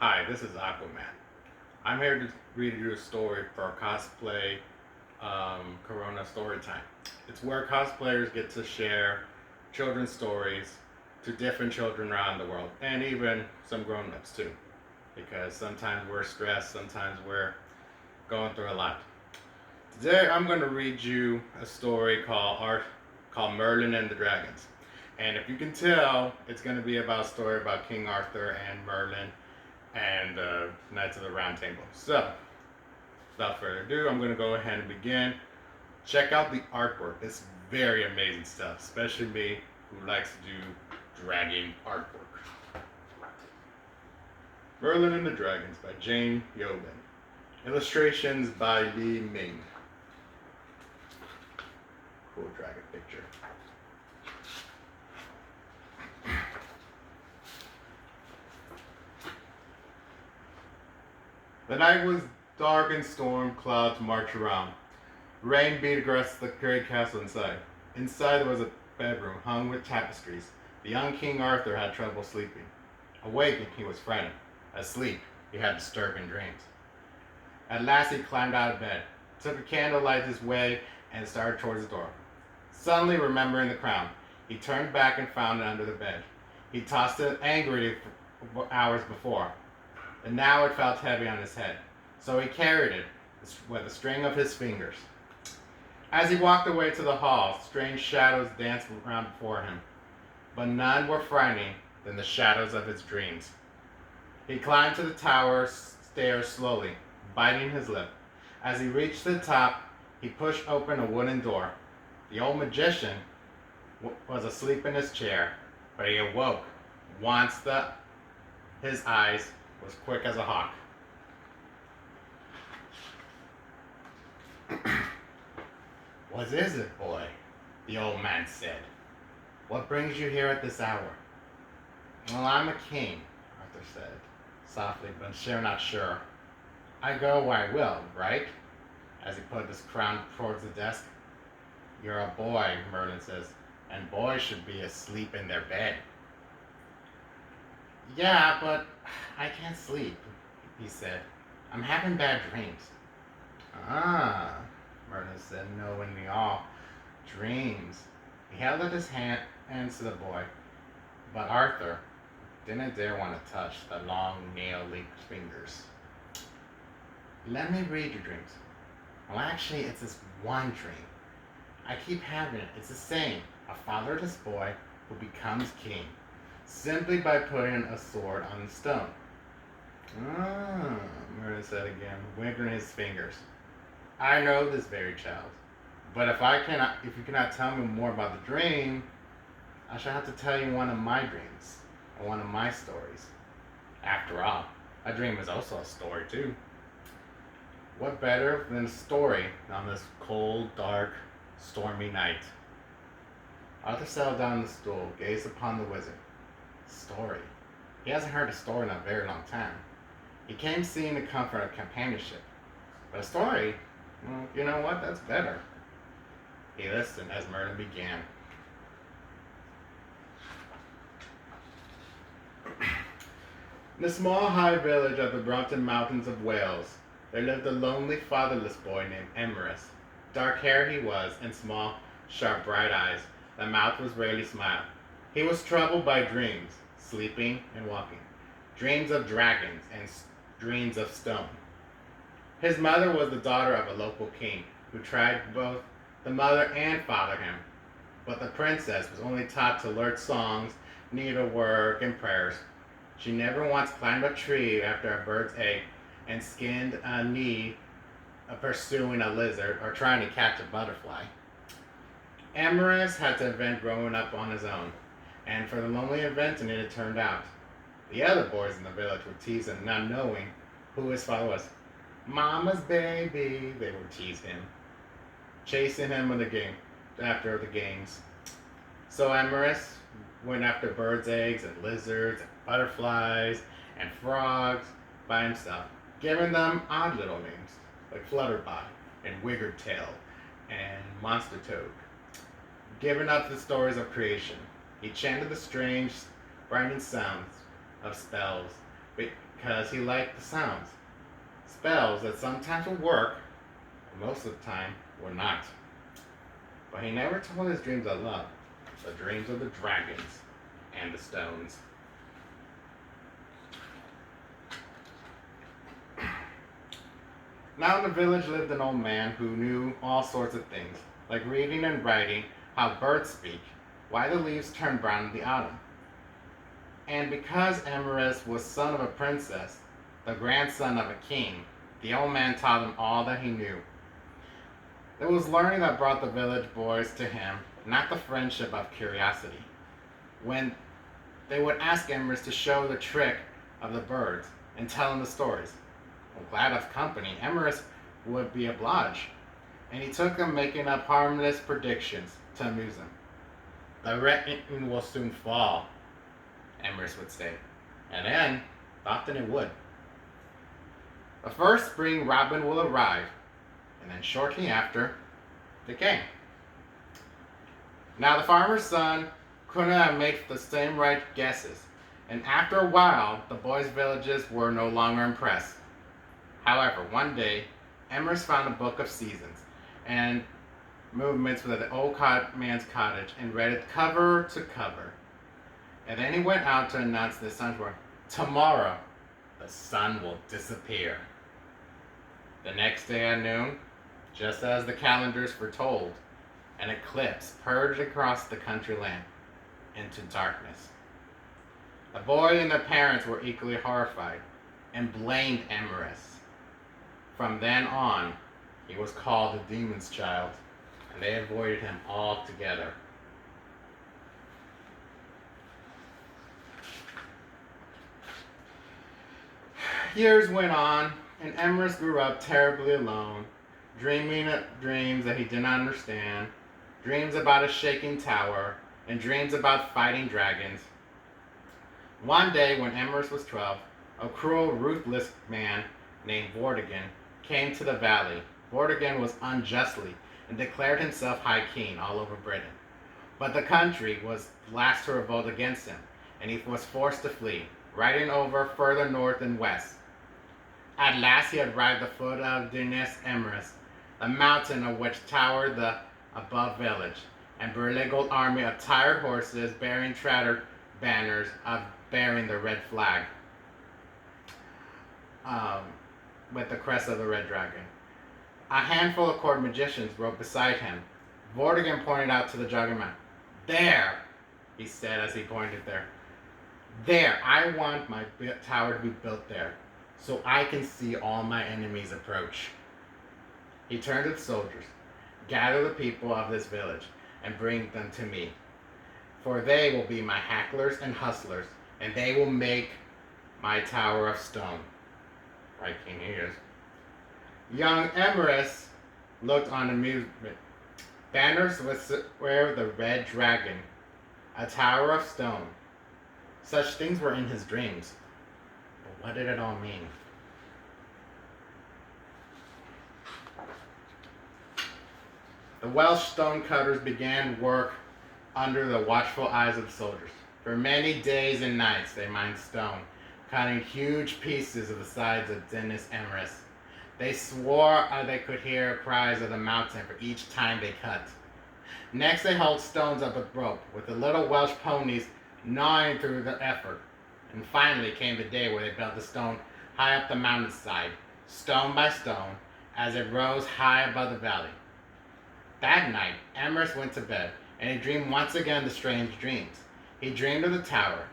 Hi, this is Aquaman. I'm here to read you a story for cosplay Corona story time. It's where cosplayers get to share children's stories to different children around the world, and even some grown-ups too, because sometimes we're stressed, sometimes we're going through a lot. Today, I'm going to read you a story called Merlin and the Dragons. And if you can tell, it's going to be about a story about King Arthur and Merlin and Knights of the Round Table. So, without further ado, I'm going to go ahead and begin. Check out the artwork. It's very amazing stuff, especially me who likes to do dragon artwork. Merlin and the Dragons by Jane Yobin. Illustrations by Li Ming. Cool dragon picture. The night was dark and storm clouds marched around. Rain beat across the great castle inside. Inside there was a bedroom hung with tapestries. The young King Arthur had trouble sleeping. Awakened, he was frightened. Asleep, he had disturbing dreams. At last he climbed out of bed, took a candle, lighted his way, and started towards the door. Suddenly remembering the crown, he turned back and found it under the bed. He tossed it angrily for hours before, and now it felt heavy on his head. So he carried it with a string of his fingers. As he walked away to the hall, strange shadows danced around before him, but none were frightening than the shadows of his dreams. He climbed to the tower stairs slowly, biting his lip. As he reached the top, he pushed open a wooden door. The old magician was asleep in his chair, but he awoke once his eyes was quick as a hawk. What is it, boy? The old man said. What brings you here at this hour? Well, I'm a king, Arthur said, softly, but sure not sure. I go where I will, right? As he put his crown towards the desk. You're a boy, Merlin says, and boys should be asleep in their bed. Yeah, but I can't sleep, he said. I'm having bad dreams. Ah, Merlin said, knowingly all. Dreams. He held out his hands to the boy, but Arthur didn't dare want to touch the long nail-linked fingers. Let me read your dreams. Well, actually, it's this one dream. I keep having it. It's the same. A fatherless boy who becomes king simply by putting a sword on the stone. Ah, Merlin said again, wiggling his fingers. I know this very child, but if you cannot tell me more about the dream, I shall have to tell you one of my dreams, or one of my stories. After all, a dream is also a story too. What better than a story on this cold, dark, stormy night? Arthur settled down on the stool, gazed upon the wizard. Story. He hasn't heard a story in a very long time. He came seeking the comfort of companionship. But a story? Well, you know what? That's better. He listened as Merlin began. In the small high village of the Brompton Mountains of Wales, there lived a lonely, fatherless boy named Emerus. Dark hair he was, and small, sharp, bright eyes. The mouth was rarely smiled. He was troubled by dreams, sleeping and walking. Dreams of dragons and dreams of stone. His mother was the daughter of a local king, who tried both the mother and father him. But the princess was only taught to learn songs, needlework, and prayers. She never once climbed a tree after a bird's egg and skinned a knee pursuing a lizard or trying to catch a butterfly. Amorous had to invent growing up on his own, and for the lonely inventing it turned out. The other boys in the village would tease him, not knowing who his father was. Mama's baby, they would tease him, chasing him after the games. So Amorous went after birds' eggs and lizards and butterflies and frogs by himself, giving them odd little names like Flutterby and Wiggertail and Monster Toad. Giving up the stories of creation, he chanted the strange, frightening sounds of spells, because he liked the sounds. Spells that sometimes would work, but most of the time would not. But he never told his dreams of love, the dreams of the dragons and the stones. Now in the village lived an old man who knew all sorts of things, like reading and writing, how birds speak, why the leaves turn brown in the autumn. And because Emerus was son of a princess, the grandson of a king, the old man taught him all that he knew. It was learning that brought the village boys to him, not the friendship of curiosity. When they would ask Emerus to show the trick of the birds and tell them the stories. Well, glad of company, Emerus would be obliged, and he took them making up harmless predictions to amuse them. The rain will soon fall, Emerus would say, and then often it would. The first spring robin will arrive, and then shortly after, the king. Now the farmer's son couldn't have made the same right guesses, and after a while, the boys' villages were no longer impressed. However, one day, Emerus found a book of seasons and movements with the old man's cottage and read it cover to cover. And then he went out to announce the sun's word. Tomorrow, the sun will disappear. The next day at noon, just as the calendars foretold, an eclipse purged across the country land into darkness. The boy and the parents were equally horrified and blamed Emerus. From then on, he was called the demon's child, and they avoided him altogether. Years went on, and Emerus grew up terribly alone, dreaming dreams that he did not understand, dreams about a shaking tower, and dreams about fighting dragons. One day, when Emerus was 12, a cruel, ruthless man named Vortigern came to the valley. Vortigern was unjustly and declared himself High King all over Britain. But the country was last to revolt against him, and he was forced to flee, riding over further north and west. At last he arrived at the foot of Dinas Emerus, the mountain of which towered the above village, and beleaguered army of tired horses bearing tattered banners of bearing the red flag, with the crest of the red dragon. A handful of court magicians rode beside him. Vortigern pointed out to the juggernaut. There, he said as he pointed there. There, I want my tower to be built there, so I can see all my enemies approach. He turned to the soldiers. Gather the people of this village and bring them to me, for they will be my hacklers and hustlers, and they will make my tower of stone. Right, King he is. Young Emerus looked on amusement. Banners were the red dragon, a tower of stone. Such things were in his dreams. But what did it all mean? The Welsh stonecutters began work under the watchful eyes of the soldiers. For many days and nights they mined stone, cutting huge pieces of the sides of Dinas Emerus. They swore they could hear cries of the mountain for each time they cut. Next they hauled stones up a rope, with the little Welsh ponies gnawing through the effort. And finally came the day where they built the stone high up the mountainside, stone by stone, as it rose high above the valley. That night, Emerus went to bed, and he dreamed once again the strange dreams. He dreamed of the tower,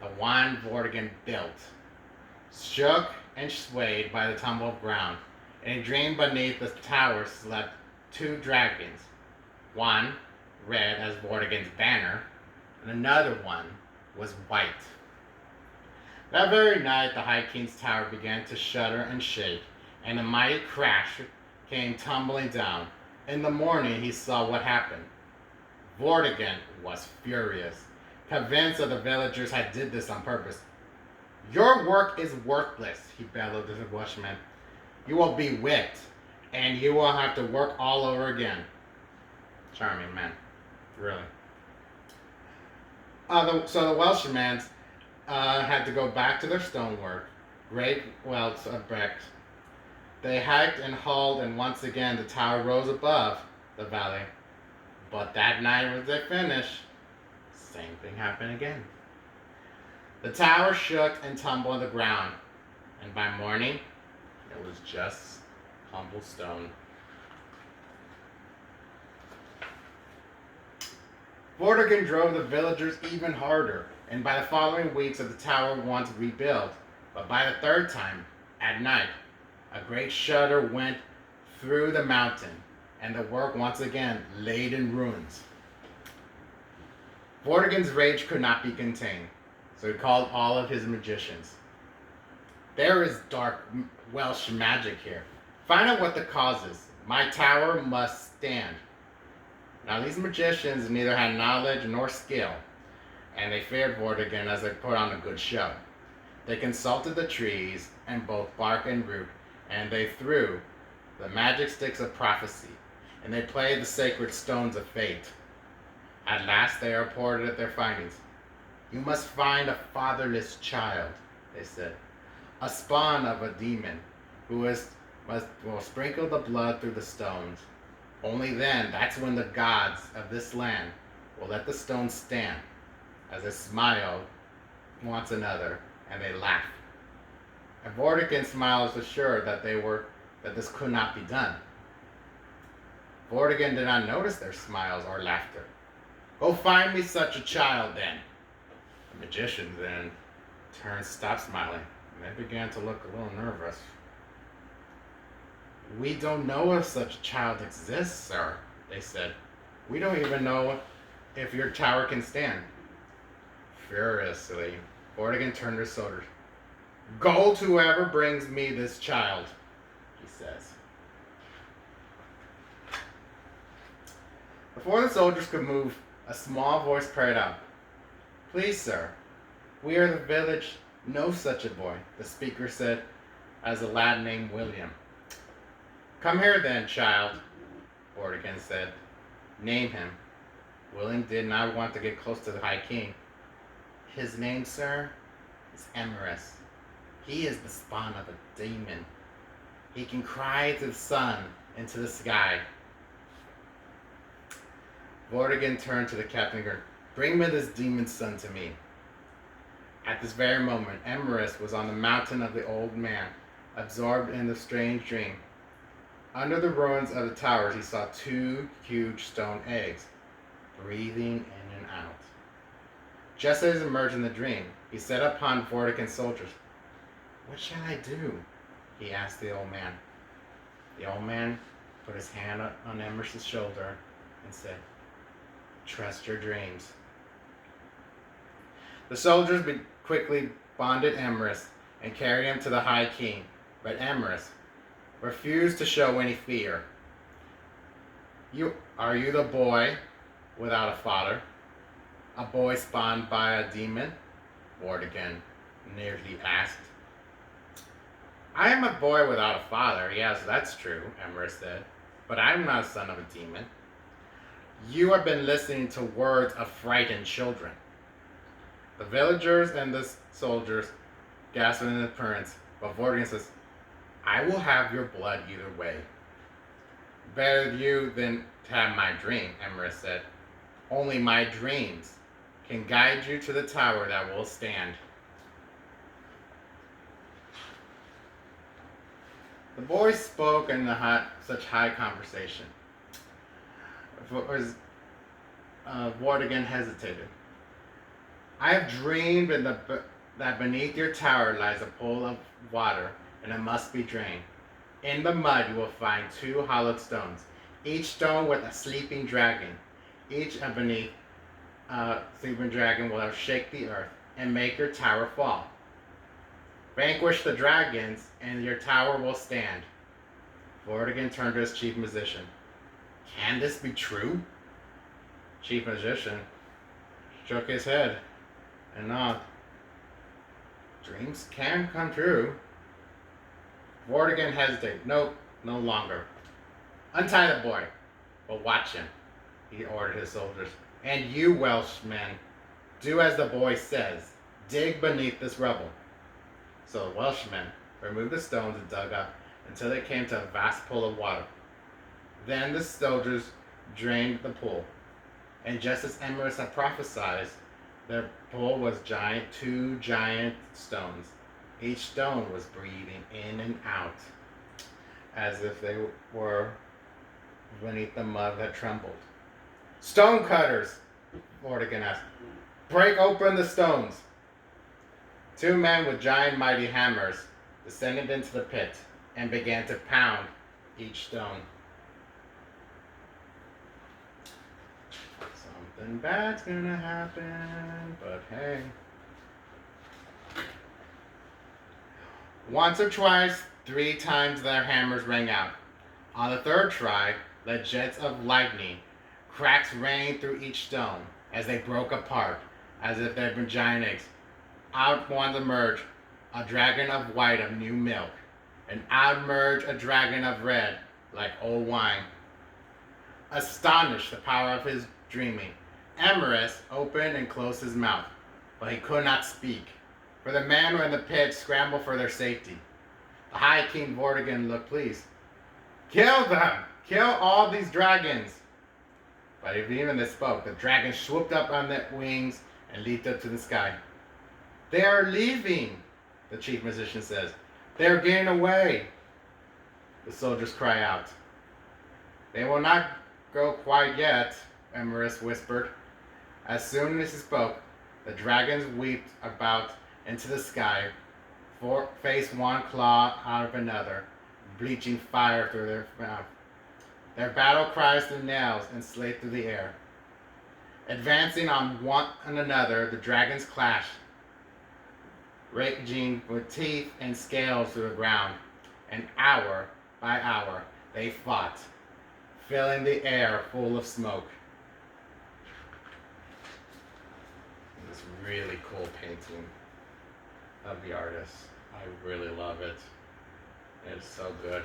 the one Vortigern built, shook and swayed by the tumble of ground, and he dreamed beneath the tower slept two dragons, one red as Vortigern's banner, and another one was white. That very night, the High King's tower began to shudder and shake, and a mighty crash came tumbling down. In the morning, he saw what happened. Vortigern was furious, convinced that the villagers had did this on purpose. Your work is worthless, he bellowed to the Welshman. You will be whipped, and you will have to work all over again. Charming man, really. So the Welshman had to go back to their stonework, great welts of bricks. They hiked and hauled, and once again the tower rose above the valley. But that night, as they finished, same thing happened again. The tower shook and tumbled on the ground, and by morning, it was just humble stone. Vortigern drove the villagers even harder, and by the following weeks the tower once rebuilt. But by the third time, at night, a great shudder went through the mountain, and the work once again laid in ruins. Vortigern's rage could not be contained, so he called all of his magicians. There is dark Welsh magic here. Find out what the cause is. My tower must stand. Now these magicians neither had knowledge nor skill, and they feared Vortigern as they put on a good show. They consulted the trees and both bark and root, and they threw the magic sticks of prophecy, and they played the sacred stones of fate. At last they reported their findings. You must find a fatherless child, they said, a spawn of a demon, who will sprinkle the blood through the stones. Only then, that's when the gods of this land will let the stones stand, as they smile once another, and they laugh. And Vortigern smiled was assured that this could not be done. Vortigern did not notice their smiles or laughter. Go find me such a child, then. The magicians then stopped smiling, and they began to look a little nervous. We don't know if such a child exists, sir, they said. We don't even know if your tower can stand. Furiously, Vortigern turned to his soldiers. Go to whoever brings me this child, he says. Before the soldiers could move, a small voice cried out, Please, sir, we are the village know such a boy, the speaker said, as a lad named William. Come here then, child, Vortigern said. Name him. William did not want to get close to the High King. His name, sir, is Emrys. He is the spawn of a demon. He can cry to the sun and to the sky. Vortigern turned to the captain and said, Bring me this demon's son to me. At this very moment, Emrys was on the mountain of the old man, absorbed in the strange dream. Under the ruins of the towers, he saw two huge stone eggs, breathing in and out. Just as he emerged in the dream, he set upon Vortigern's soldiers. What shall I do? He asked the old man. The old man put his hand on Emrys' shoulder and said, Trust your dreams. The soldiers quickly bonded Emrys and carried him to the High King, but Emrys refused to show any fear. Are you the boy without a father? A boy spawned by a demon? Vortigern nearly asked. I am a boy without a father, yes, that's true, Emrys said, but I'm not a son of a demon. You have been listening to words of frightened children. The villagers and the soldiers gasped in appearance, but Vortigern says, I will have your blood either way. Better you than to have my dream, Emrys said. Only my dreams can guide you to the tower that will stand. The boy spoke in such high conversation. Vortigern hesitated. I have dreamed that beneath your tower lies a pool of water, and it must be drained. In the mud you will find two hollowed stones, each stone with a sleeping dragon. Each beneath sleeping dragon will shake the earth and make your tower fall. Vanquish the dragons, and your tower will stand. Vortigern turned to his chief magician. Can this be true? Chief magician shook his head and nodded. Dreams can come true. Vortigern hesitated. No longer. Untie the boy, but watch him, he ordered his soldiers. And you, Welshmen, do as the boy says. Dig beneath this rubble. So the Welshman removed the stones and dug up until they came to a vast pool of water. Then the soldiers drained the pool, and just as Emrys had prophesied, the pool was two giant stones. Each stone was breathing in and out, as if they were beneath the mud that trembled. "Stone cutters," Vortigern asked. "Break open the stones." Two men with giant mighty hammers descended into the pit and began to pound each stone. Something bad's gonna happen, but hey. Once or twice, 3 times their hammers rang out. On the third try, the jets of lightning, cracks rang through each stone as they broke apart, as if they had been giant eggs. Out one emerged a dragon of white of new milk, and out emerged a dragon of red, like old wine. Astonished the power of his dreaming, Emrys opened and closed his mouth, but he could not speak, for the men who were in the pit scrambled for their safety. The High King Vortigern looked pleased. "Kill them! Kill all these dragons!" But even they spoke, the dragons swooped up on their wings and leaped up to the sky. "They are leaving," the chief musician says. "They are getting away." The soldiers cry out. "They will not go quite yet," Emrys whispered. As soon as he spoke, the dragons leaped about into the sky, faced one claw out of another, bleaching fire through their mouth. Their battle cries through nails and slate through the air. Advancing on one another, the dragons clashed, raging with teeth and scales through the ground, and hour by hour they fought, filling the air full of smoke. This really cool painting of the artist. I really love it. It's so good.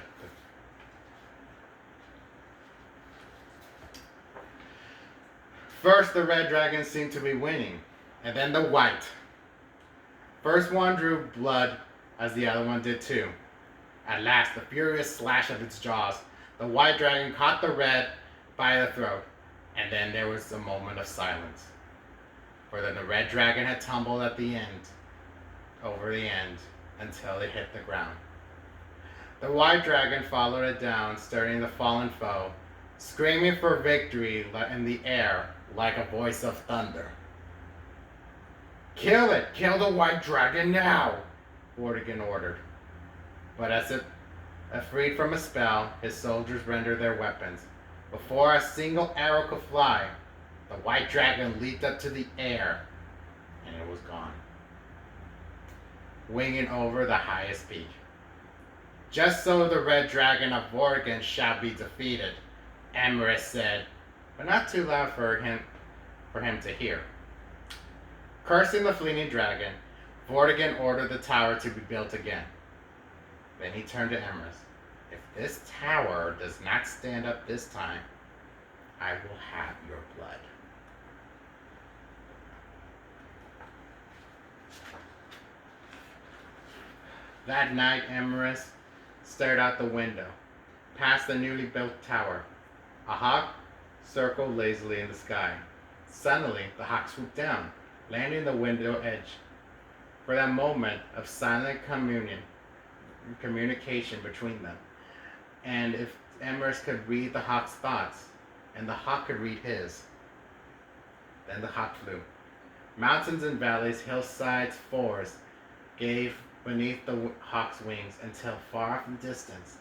First, the red dragon seemed to be winning, and then the white. First one drew blood, as the other one did too. At last, the furious slash of its jaws, the white dragon caught the red by the throat, and then there was a moment of silence. For then the red dragon had tumbled at the end, over the end, until it hit the ground. The white dragon followed it down, stirring the fallen foe, screaming for victory in the air like a voice of thunder. "Kill it! Kill the white dragon now!" Vortigern ordered. But as if freed from a spell, his soldiers rendered their weapons. Before a single arrow could fly, the white dragon leaped up to the air, and it was gone, winging over the highest peak. "Just so the red dragon of Vortigern shall be defeated," Emrys said, but not too loud for him to hear. Cursing the fleeing dragon, Vortigern ordered the tower to be built again. Then he turned to Emrys. "If this tower does not stand up this time, I will have your blood." That night, Emrys stared out the window, past the newly built tower. A hawk circled lazily in the sky. Suddenly, the hawk swooped down, landing on the window edge. For that moment of silent communication between them, and if Emrys could read the hawk's thoughts, and the hawk could read his. Then the hawk flew. Mountains and valleys, hillsides, forests gave beneath the hawk's wings until far off in the distance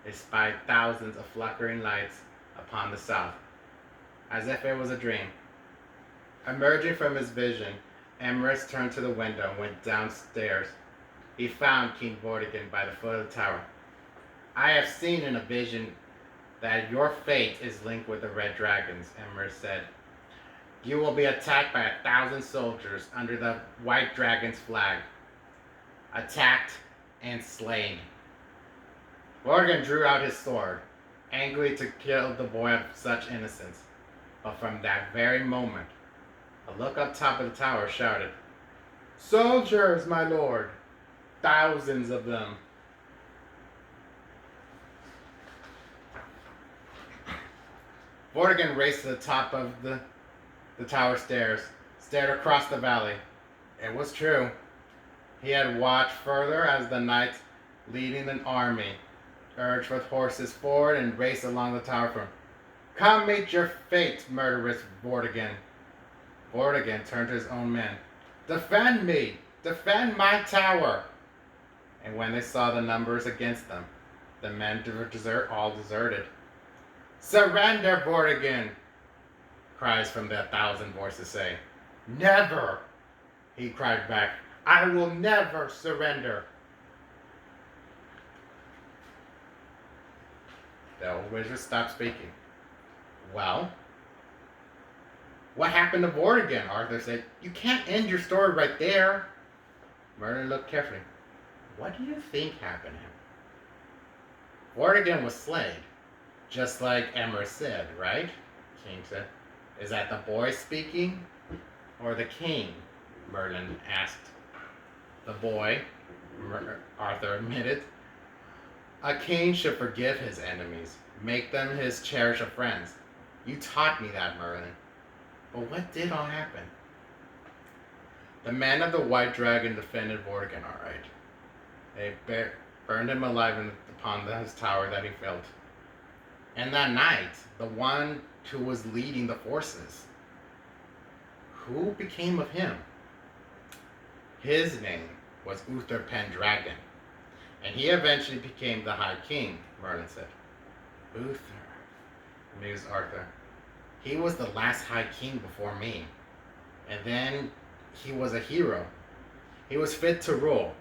they spied thousands of flickering lights upon the south, as if it was a dream. Emerging from his vision, Emrys turned to the window and went downstairs. He found King Vortigern by the foot of the tower. "I have seen in a vision that your fate is linked with the red dragons," Emrys said. "You will be attacked by 1,000 soldiers under the white dragon's flag. Attacked and slain." Vortigern drew out his sword, angry to kill the boy of such innocence. But from that very moment, a look up top of the tower shouted, "Soldiers, my lord!" thousands of them. Vortigern raced to the top of the tower stairs, stared across the valley. It was true. He had watched further as the knights leading an army urged with horses forward and raced along the tower front. Come meet your fate, murderous Vortigern. Vortigern turned to his own men. Defend me! Defend my tower! And when they saw the numbers against them, the men all deserted. Surrender, Vortigern! Cries from the 1,000 voices say. Never! He cried back. I will never surrender. The old wizard stopped speaking. Well, what happened to Vortigern? Arthur said. You can't end your story right there. Merlin looked carefully. What do you think happened to him? Vortigern was slain, just like Emmer said, right? King said. Is that the boy speaking? Or the king? Merlin asked. The boy, Arthur admitted. A king should forgive his enemies, make them his cherished friends. You taught me that, Merlin. But what did all happen? The men of the White Dragon defended Vortigern all right. They burned him alive upon his tower that he built. And that night, the one who was leading the forces, who became of him? His name was Uther Pendragon, and he eventually became the High King, Merlin said. Uther, mused Arthur. He was the last High King before me, and then he was a hero. He was fit to rule.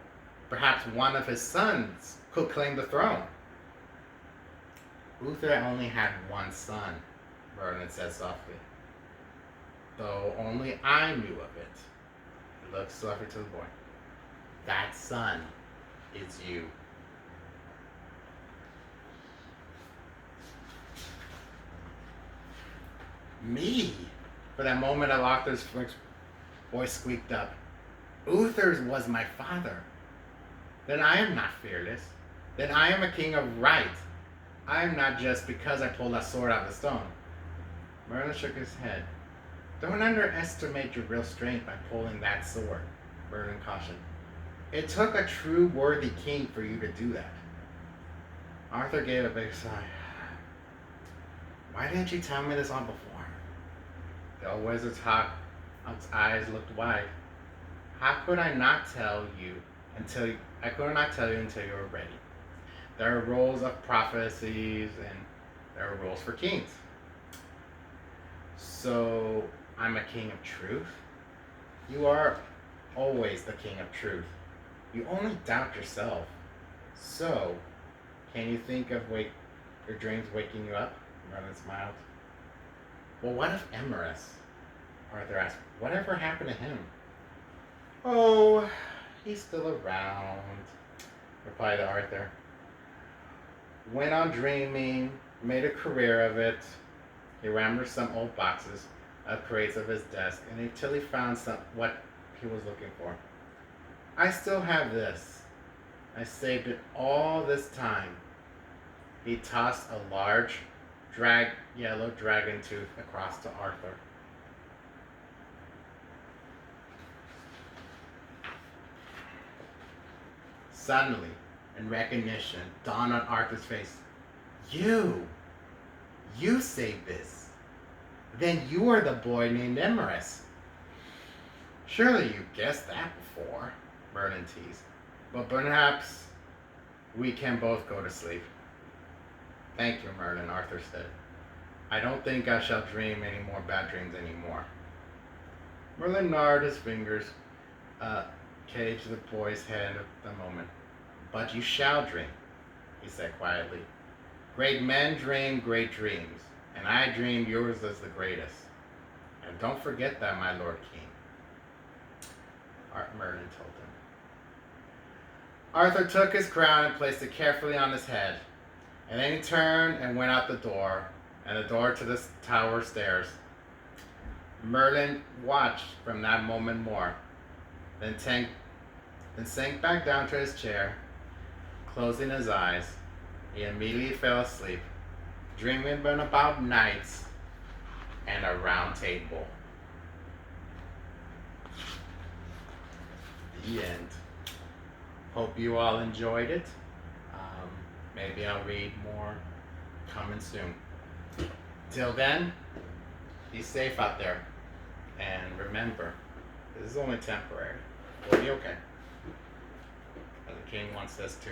Perhaps one of his sons could claim the throne. Uther only had one son, Merlin said softly. Though only I knew of it. He looked softly to the boy. That son is you. Me? For that moment, Arthur's voice squeaked up. Uther was my father. Then I am not fearless. Then I am a king of right. I am not just because I pulled that sword out of the stone. Merlin shook his head. Don't underestimate your real strength by pulling that sword, Merlin cautioned. It took a true worthy king for you to do that. Arthur gave a big sigh. Why didn't you tell me this all before? The old wizard's eyes looked wide. How could I not tell you until you were ready? There are rules of prophecies and there are rules for kings. So I'm a king of truth? You are always the king of truth. You only doubt yourself. So, can you think of your dreams waking you up? Merlin smiled. Well, what if Emrys? Arthur asked. Whatever happened to him? Oh, he's still around, replied Arthur. Went on dreaming, made a career of it. He rammed some old boxes of crates of his desk until he found what he was looking for. I still have this. I saved it all this time. He tossed a large, yellow dragon tooth across to Arthur. Suddenly, in recognition, dawned on Arthur's face. You saved this. Then you are the boy named Emrys. Surely you guessed that before, Merlin teased. But perhaps we can both go to sleep. Thank you, Merlin, Arthur said. I don't think I shall dream any more bad dreams anymore. Merlin gnawed his fingers, caged the boy's head at the moment. But you shall dream, he said quietly. Great men dream great dreams, and I dream yours is the greatest. And don't forget that, my Lord King, Merlin told him. Arthur took his crown and placed it carefully on his head, and then he turned and went out the door, and the door to the tower stairs. Merlin watched from that moment more. Then then sank back down to his chair. Closing his eyes, he immediately fell asleep, dreaming about knights and a round table. The end. Hope you all enjoyed it. Maybe I'll read more coming soon. Till then, be safe out there. And remember, this is only temporary. We'll be okay. As the king once says too.